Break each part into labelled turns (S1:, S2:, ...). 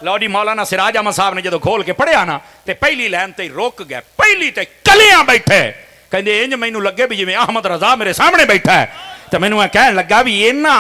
S1: ਲਓ ਜੀ ਮੌਲਾਨਾ ਸਿਰਾਜ ਅਹਿਮਦ ਸਾਹਿਬ ਨੇ ਜਦੋਂ ਖੋਲ ਕੇ ਪੜਿਆ ਨਾ ਤੇ ਪਹਿਲੀ ਲਾਈਨ ਤੇ ਰੁਕ ਗਏ, ਪਹਿਲੀ ਤੇ ਕਲਿਆਂ ਬੈਠੇ। ਕਹਿੰਦੇ ਇੰਜ ਮੈਨੂੰ ਲੱਗੇ ਵੀ ਜਿਵੇਂ ਅਹਿਮਦ ਰਜ਼ਾ ਮੇਰੇ ਸਾਹਮਣੇ ਬੈਠਾ ਹੈ। ਤੇ ਮੈਨੂੰ ਇਹ ਕਹਿਣ ਲੱਗਾ ਵੀ ਇੰਨਾ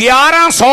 S1: 1100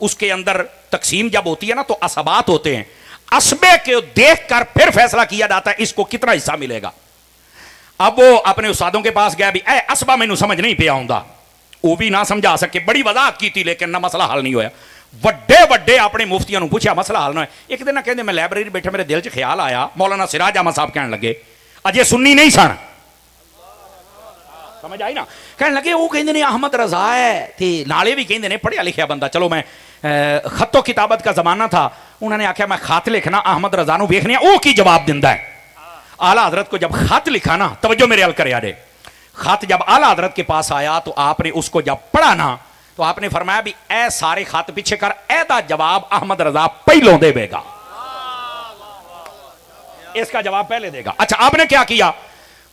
S1: اس کے اندر تقسیم جب ہوتی ہے نا تو اسبات ہوتے ہیں, اسبے کے دیکھ کر پھر فیصلہ کیا جاتا ہے اس کو کتنا حصہ ملے گا. اب وہ اپنے استادوں کے پاس گیا, بھی اے اسبا مینوں سمجھ نہیں پیا ہوندا, وہ بھی نہ سمجھا سکے, بڑی وضاحت کی تھی لیکن نہ مسئلہ حل نہیں ہویا. وڈے وڈے اپنے مفتیاں نوں پوچھا مسئلہ حل نہ ہویا. ایک دن کہندے میں لائبریری بیٹھا, میرے دل 'چ خیال آیا, مولانا سراج احمد صاحب کہنے لگے, اجے سنی نہیں سن, سمجھ آئی نا, کہنے لگے وہ کہندے نے احمد رضا ہے تے نالے بھی کہندے نے پڑھیا لکھیا بندہ. چلو میں خط و کتابت کا زمانہ تھا, انہوں نے آخیا میں خط لکھنا احمد رضا نو ویکھنے او کی جواب دیندا ہے. اعلیٰ حضرت کو جب خط لکھا نا, توجہ میرے ال کرے آرے, خط جب اعلیٰ حضرت کے پاس آیا تو آپ نے اس کو جب پڑھا نا تو آپ نے فرمایا بھی اے سارے خط پیچھے کر, اے دا جواب احمد رضا پہلوں دے بے گا, اس کا جواب پہلے دے گا. اچھا آپ نے کیا کیا,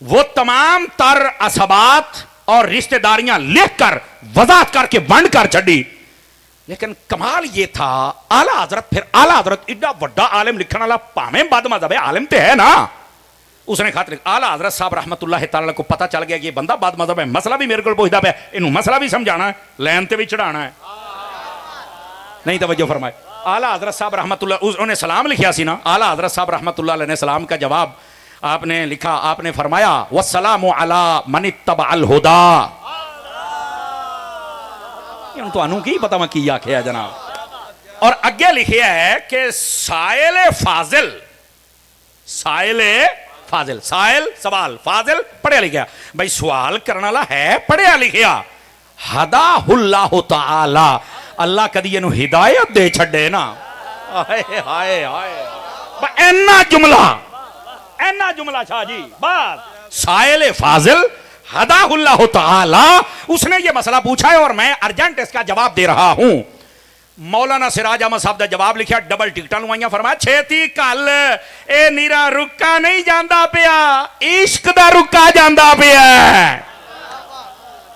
S1: وہ تمام تر اسبات اور رشتہ داریاں لکھ کر وضاحت کر کے ونڈ کر چڑی. لیکن کمال یہ تھا اعلیٰ حضرت, پھر اعلیٰ حضرت ایڈا وڈا عالم لکھن والا, پاویں بد مذہب ہے عالم تے ہے نا, اس نے خط لکھا. اعلیٰ حضرت صاحب رحمت اللہ تعالی کو پتہ چل گیا کہ یہ بندہ بد مذہب ہے, مسئلہ بھی میرے کو پوچھتا پیا, انہوں مسئلہ بھی سمجھانا ہے, لین تے بھی چڑھانا ہے. نہیں توجہ فرمائے. اعلیٰ حضرت صاحب رحمت اللہ, انہوں نے سلام لکھیا سی نا, اعلیٰ حضرت صاحب رحمت اللہ علیہ نے سلام کا جواب آپ نے لکھا, آپ نے فرمایا والسلام علی من اتبع الہدا. تو انہوں کی پتہ میں کی آکھیا جناب. اور اگے لکھیا ہے کہ سائل فاضل, سائل فاضل, سائل سوال, فاضل پڑھیا لکھیا, بھائی سوال کرنا والا ہے پڑھیا لکھیا. ہداہ اللہ تعالی, اللہ کدی انہوں ہدایت دے چھڑے نا. ہائے ہائے ہائے, اینا جملہ شاہ جی بات. سائل فاضل ہداہ اللہ تعالی, اس نے یہ مسئلہ پوچھا ہے اور میں ارجنٹ اس کا جواب دے رہا ہوں. مولانا سراج احمد صاحب دا جواب لکھیا, ڈبل ٹکٹاں لوائیاں, فرمایا چھیتی کل اے نیرا رکا نہیں جاندا پیا, عشق دا رکا جاندا پیا.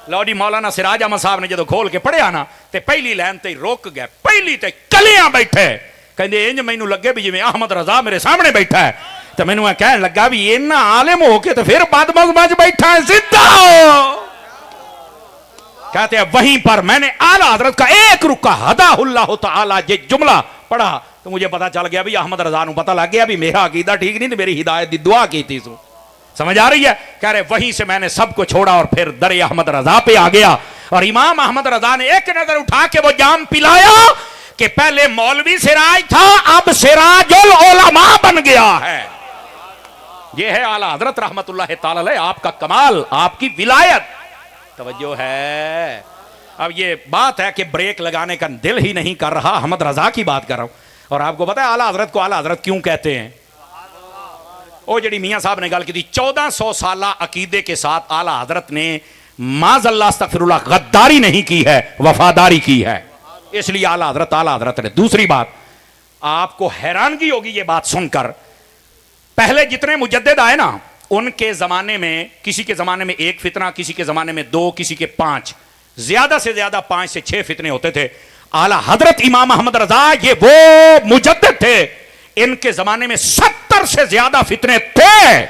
S1: لو جی مولانا سراج احمد صاحب نے جدو کھول کے پڑھیا نا تے پہلی لائن تے رک گئے, پہلی تے کلیاں بیٹھے, کہندے انج مینوں لگے بھی جویں احمد رضا میرے سامنے بیٹھا ہے. تو مینوں کہنے لگا بھی اینا عالم ہو کے تو پھر بد مذہب بیٹھا ہے, سدھا ہو. کہتے ہیں وہیں پر میں نے اعلیٰ حضرت کا ایک رکا ہداہ اللہ تعالی یہ جملہ پڑھا تو مجھے پتا چل گیا بھی احمد رضا نو پتا لگ گیا بھی میرا عقیدہ ٹھیک نہیں, تو میری ہدایت دی دعا کی تھی. سو سمجھ آ رہی ہے. کہہ رہے وہیں سے میں نے سب کو چھوڑا اور پھر در احمد رضا پہ آ گیا. اور امام احمد رضا نے ایک نظر اٹھا کے وہ جام پلایا کہ پہلے مولوی سراج تھا, اب سراج العلماء بن گیا ہے. یہ ہے اعلیٰ حضرت رحمت اللہ تعالی علیہ, آپ کا کمال, آپ کی ولایت. توجہ ہے. اب یہ بات ہے کہ بریک لگانے کا دل ہی نہیں کر رہا, احمد رضا کی بات کر رہا ہوں. اور آپ کو پتا ہے اعلیٰ حضرت کو اعلیٰ حضرت کیوں کہتے ہیں؟ وہ جڑی میاں صاحب نے گل کی تھی, 1400 سالہ عقیدے کے ساتھ اعلیٰ حضرت نے معاذ اللہ استغفر اللہ غداری نہیں کی ہے, وفاداری کی ہے, اس لیے اعلیٰ حضرت نے. دوسری بات, آپ کو حیرانگی ہوگی یہ بات سن کر, پہلے جتنے مجدد آئے نا ان کے زمانے میں, کسی کے زمانے میں 1 فتنہ, کسی کے زمانے میں 2, کسی کے 5, زیادہ سے زیادہ 5 سے 6 فتنے ہوتے تھے. اعلیٰ حضرت امام احمد رضا یہ وہ مجدد تھے, ان کے زمانے میں 70 سے زیادہ فتنے تھے.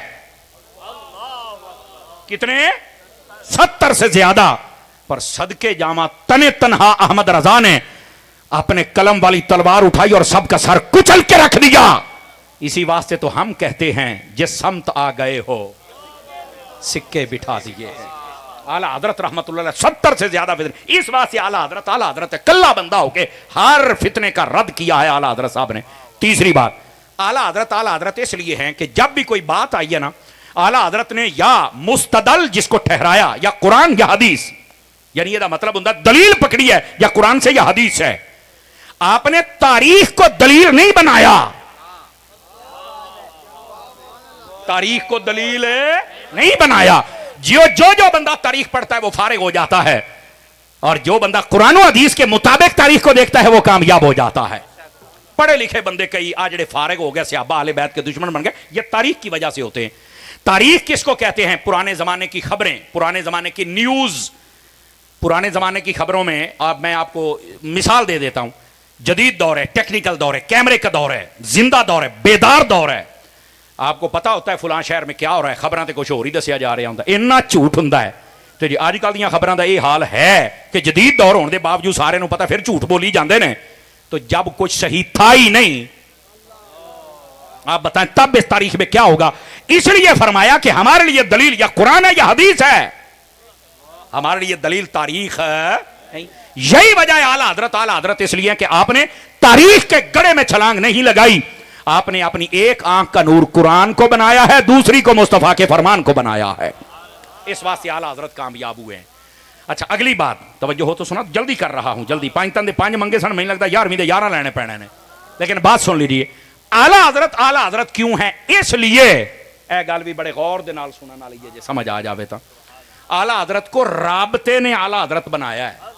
S1: کتنے؟ 70 سے زیادہ. پر صدقے جامع تنے تنہا احمد رضا نے اپنے قلم والی تلوار اٹھائی اور سب کا سر کچل کے رکھ دیا. اسی واسطے تو ہم کہتے ہیں جس سمت آ گئے ہو سکے بٹھا دیے ہیں. اعلیٰ حضرت رحمت اللہ علیہ 70 سے زیادہ فتنے, اس واسطے اعلیٰ حضرت کلہ بندہ ہو کے ہر فتنے کا رد کیا ہے اعلیٰ حضرت صاحب نے. تیسری بات, اعلیٰ حضرت اس لیے ہیں کہ جب بھی کوئی بات آئی ہے نا, اعلیٰ حضرت نے یا مستدل جس کو ٹھہرایا یا قرآن یا حدیث, یعنی یہ مطلب ہوتا دلیل پکڑی ہے یا قرآن سے یا حدیث ہے. آپ نے تاریخ کو دلیل نہیں بنایا, تاریخ کو دلیل نہیں بنایا. جو بندہ تاریخ پڑھتا ہے وہ فارغ ہو جاتا ہے, اور جو بندہ قرآن و حدیث کے مطابق تاریخ کو دیکھتا ہے وہ کامیاب ہو جاتا ہے. پڑھے لکھے بندے کئی آجڑے فارغ ہو گئے, صحابہ اہل بیت کے دشمن بن گئے, یہ تاریخ کی وجہ سے ہوتے ہیں. تاریخ کس کو کہتے ہیں؟ پرانے زمانے کی خبریں, پرانے زمانے کی نیوز. پرانے زمانے کی خبروں میں اب میں آپ کو مثال دے دیتا ہوں. جدید دور ہے, ٹیکنیکل دور ہے, کیمرے کا دور ہے, زندہ دور ہے, بیدار دور ہے. آپ کو پتا ہوتا ہے فلاں شہر میں کیا ہو رہا ہے, خبریں تو کچھ اور ہی دسیا جا رہا ہوتا ہے. اتنا جھوٹ ہوں تو جی اج کل دیاں خبراں دا یہ حال ہے کہ جدید دور ہونے کے باوجود سارے نوں پتہ پھر جھوٹ بولی جاندے نے. تو جب کچھ صحیح تھا ہی نہیں آپ بتائیں تب اس تاریخ میں کیا ہوگا. اس لیے فرمایا کہ ہمارے لیے دلیل یا قرآن ہے یا حدیث ہے, ہمارے لیے دلیل تاریخ ہے. یہی وجہ ہے اعلیٰ حضرت اس لیے کہ آپ نے تاریخ کے گڑھے میں چھلانگ نہیں لگائی, آپ نے اپنی ایک آنکھ کا نور قرآن کو بنایا ہے, دوسری کو مصطفیٰ کے فرمان کو بنایا ہے. اس واسطے اعلیٰ حضرت کامیاب ہوئے ہیں. اچھا اگلی بات توجہ ہو تو سنا, جلدی کر رہا ہوں جلدی. 5 تن دے 5 منگے سن, مجھے لگتا 11ویں دے 11 لینے پینے نے, لیکن بات سن لیجیے. اعلیٰ حضرت کیوں ہیں؟ اس لیے اے گل بھی بڑے غور دے نال سنن والی ہے, جے سمجھ آ جاوے تا. اعلیٰ حضرت کو رابطے نے اعلیٰ حضرت بنایا ہے.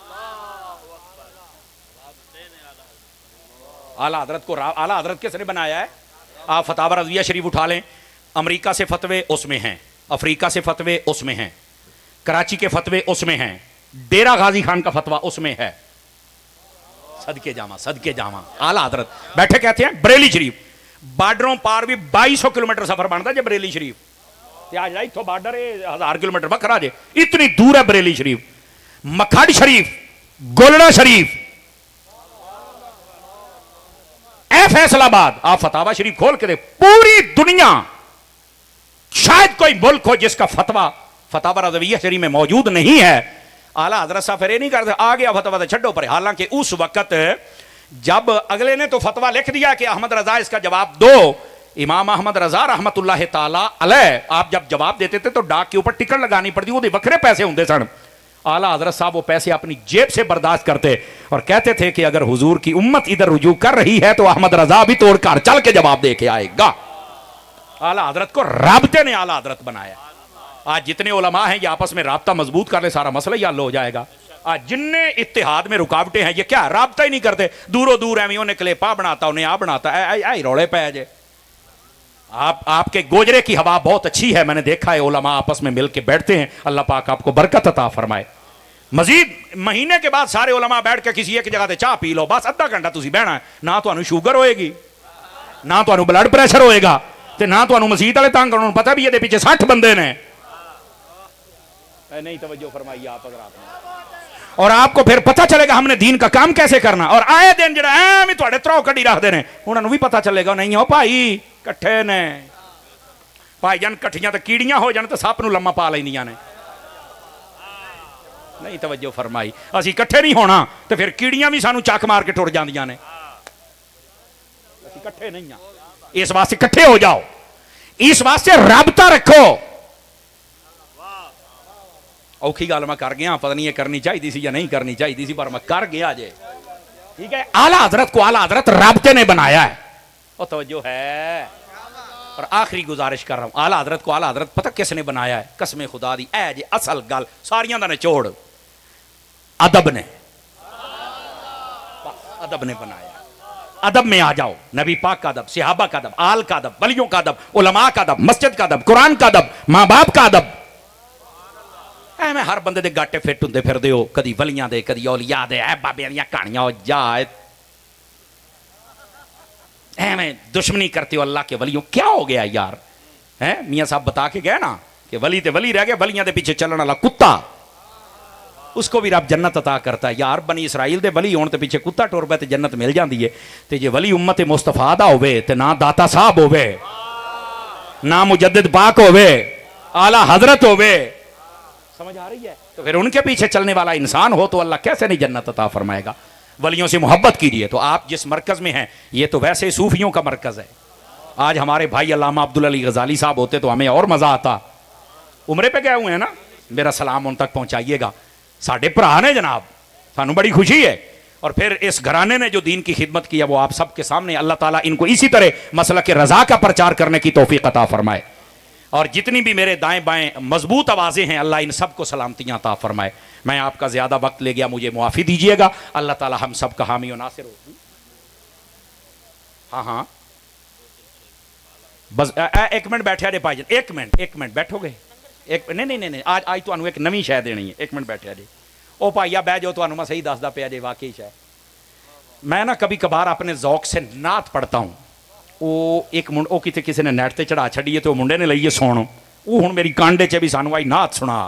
S1: اعلیٰ حضرت کو اعلیٰ حضرت کس نے بنایا ہے؟ آپ فتاوی رضویہ شریف اٹھا لیں, امریکہ سے فتوے اس میں ہیں, افریقہ سے فتوے اس میں ہیں, کراچی کے فتوے اس میں ہیں, ڈیرہ غازی خان کا فتویٰ اس میں ہے. صدقے جاواں اعلیٰ حضرت بیٹھے کہتے ہیں بریلی شریف بارڈروں پار بھی 2200 کلومیٹر سفر بنتا ہے. بریلی شریف اتو بارڈر 1000 کلومیٹر بکرا جے, اتنی دور ہے بریلی شریف. مکھڈ شریف, گولڑا شریف, اے فیصل آباد, آپ فتاوی شریف کھول کے دے, پوری دنیا شاید کوئی ملک ہو جس کا فتویٰ فتاوی رضویہ شریف میں موجود نہیں ہے. اعلیٰ حضرت صاحب پھر یہ نہیں کرتے آ گیا فتویٰ چھڈو پر. حالانکہ اس وقت جب اگلے نے تو فتویٰ لکھ دیا کہ احمد رضا اس کا جواب دو, امام احمد رضا رحمت اللہ تعالی علیہ, آپ جب جواب دیتے تھے تو ڈاک کے اوپر ٹکٹ لگانی پڑتی, وہ وکھرے پیسے ہوندے سن. اعلیٰ حضرت صاحب وہ پیسے اپنی جیب سے برداشت کرتے اور کہتے تھے کہ اگر حضور کی امت ادھر رجوع کر رہی ہے تو احمد رضا بھی توڑ کر چل کے جواب دے کے آئے گا. اعلیٰ حضرت کو رابطے نے اعلیٰ حضرت بنایا. آج جتنے علماء ہیں یہ آپس میں رابطہ مضبوط کر لے, سارا مسئلہ ہی حل ہو جائے گا. آج جن اتحاد میں رکاوٹیں ہیں یہ کیا رابطہ ہی نہیں کرتے, دوروں دور ایویں انہیں کلیپا بناتا, انہیں بناتا, اے رولے پے جے. آپ کے گوجرے کی ہوا بہت اچھی ہے, میں نے دیکھا ہے علماء آپس میں مل کے بیٹھتے ہیں. اللہ پاک آپ کو برکت عطا فرمائے. مزید مہینے کے بعد سارے علماء بیٹھ کے کسی ایک جگہ تے چاہ پی لو, بس ادھا گھنٹہ تسی بہنا ہے, نہ تانوں شوگر ہوئے گی, نہ تانوں بلڈ پریشر ہوئے گا, تے نہ تانوں مسجد والے تنگ کرن, پتہ بھی یہ پیچھے 60 بندے نے. نہیں توجہ فرمائی آپ حضرات نے. اور آپ کو پھر پتہ چلے گا ہم نے دین کا کام کیسے کرنا. اور آئے دن جڑا ایویں تواڈے ترو کڈی رکھدے نے, انہاں نوں بھی پتہ چلے گا نہیں ہو بھائی کٹھے نے, بھائی جان کٹھیاں تے کیڑیاں ہو جان تے سپ نوں لمما پا لیندیاں نے. نہیں توجہ فرمائی, اسی کٹھے نہیں ہونا تے پھر کیڑیاں بھی سانوں چک مار کے ٹر جاندیاں نے. اسی کٹھے نہیں ہاں, اس واسطے کٹھے ہو جاؤ, اس واسطے رابطہ رکھو. اوکھی گل میں کر گیا, پتہ نہیں یہ کرنی چاہیے سی یا نہیں کرنی چاہیے سی, پر میں کر گیا جے. ٹھیک ہے, اعلیٰ حضرت کو اعلیٰ حضرت رابطے نے بنایا ہے. اور توجہ ہے. اور آخری گزارش کر رہا ہوں, اعلیٰ حضرت کو اعلیٰ حضرت پتہ کس نے بنایا ہے؟ قسم خدا دی اے جی اصل گل ساریاں دا نچوڑ ادب نے, ادب نے بنایا. ادب میں آ جاؤ, نبی پاک کا ادب, صحابہ کا ادب, آل کا ادب, ولیوں کا ادب, علماء کا ادب, مسجد کا ادب, قرآن کا ادب, ماں باپ کا ادب. میں ہر بندے دے گاٹے فٹ ہوندے پھر دیو, کدی ولیاں دے کدی اولیاء دے, اے بابے دیاں کہانیاں ہو جا, میں دشمنی کرتے ہو اللہ کے ولیوں. کیا ہو گیا یار؟ میاں صاحب بتا کے گئے نا کہ ولی تے ولی رہ گئے, ولیاں دے پیچھے چلن والا کتا اس کو بھی رب جنت عطا کرتا ہے. یار بنی اسرائیل دے ولی ہون تے پیچھے کتا ٹر پے تے جنت مل جاندی ہے. تے جے ولی امت مصطفیٰ دا ہوے تے نہ داتا صاحب ہوے, نہ مجدد پاک ہوے, اعلیٰ حضرت ہوے, سمجھ آ رہی ہے, تو پھر ان کے پیچھے چلنے والا انسان ہو تو اللہ کیسے نہیں جنت عطا فرمائے گا. ولیوں سے محبت کیجیے. تو آپ جس مرکز میں ہیں یہ تو ویسے صوفیوں کا مرکز ہے. آج ہمارے بھائی علامہ عبدالعلی غزالی صاحب ہوتے تو ہمیں اور مزہ آتا. عمرے پہ گئے ہوئے ہیں نا, میرا سلام ان تک پہنچائیے گا. ساڈے بھرا نے جناب, سانوں بڑی خوشی ہے. اور پھر اس گھرانے نے جو دین کی خدمت کی ہے وہ آپ سب کے سامنے. اللہ تعالیٰ ان کو اسی طرح مسلک رضا کا پرچار کرنے کی توفیق عطا فرمائے. اور جتنی بھی میرے دائیں بائیں مضبوط آوازیں ہیں اللہ ان سب کو سلامتیاں عطا فرمائے. میں آپ کا زیادہ وقت لے گیا, مجھے معافی دیجیے گا. اللہ تعالیٰ ہم سب کا حامی و ناصر ہو. ہاں بس ایک منٹ بیٹھے جی بھائی جان, ایک منٹ بیٹھو گے. نہیں آج تو ایک نویں شے دینی ہے. ایک منٹ بیٹھے جی. او بھائیا بہ جاؤ, تو میں صحیح دسدا پیا جی واقعی شے. میں نا کبھی کبھار اپنے ذوق سے نعت پڑھتا ہوں. وہ ایک وہ کسی نے نیٹ تے چڑھا چھڑی ہے تو منڈے نے لئیے سن, وہ ہوں میری کانڈے چ بھی سانو آئی نعت سنا.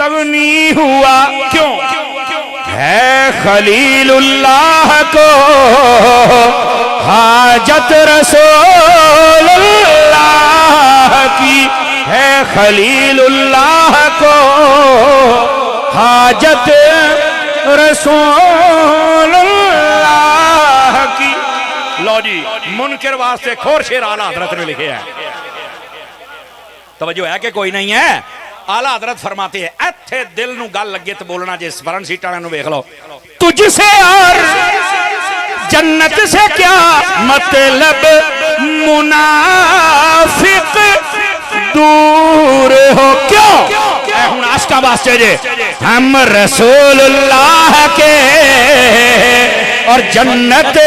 S1: مستغنی ہوا کیوں ہے خلیل اللہ کو حاجت رسول اللہ کی ہے خلیل اللہ کو حاجت رسول اللہ کی. لو جی منکر واسطے کھور شیر اعلیٰ حضرت نے لکھے ہیں. توجہ ہے کہ کوئی نہیں ہے. اعلیٰ حضرت فرماتے ہیں ایتھے دل نو گل لگے تو بولنا جے فرن سیٹاں نو ویکھ لو. تجھ سے اور جنت سے کیا مطلب منافق دور ہو کیوں اے ہن عاشقاں واسطے جے ہم رسول اللہ کے اور جنت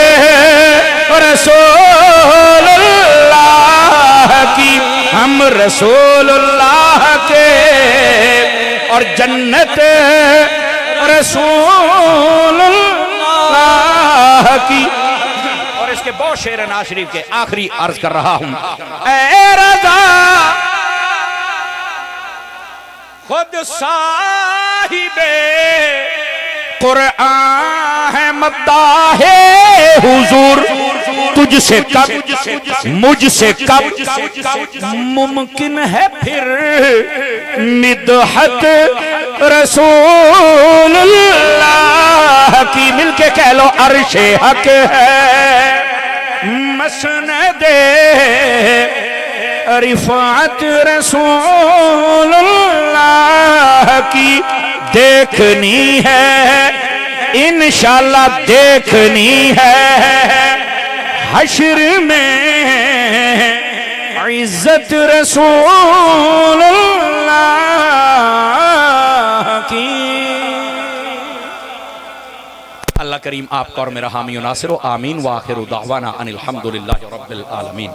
S1: رسول اللہ کی ہم رسول اللہ کے اور جنت رسول اللہ کی. اور اس کے بہت شعر ناز شریف کے آخری عرض کر رہا ہوں. اے رضا خود صاحب قرآن ہے مداح حضور تجھ سے کب مجھ سے کب ممکن ہے پھر مدحت رسول اللہ کی. مل کے کہہ لو عرش حق ہے مسند رفعت رسول اللہ کی. دیکھنی ہے انشاءاللہ دیکھنی ہے حشر میں عزت رسول اللہ کی. اللہ کریم آپ کا اور میرا حامی و ناصر و آمین. وآخر دعوانا ان الحمدللہ رب العالمین.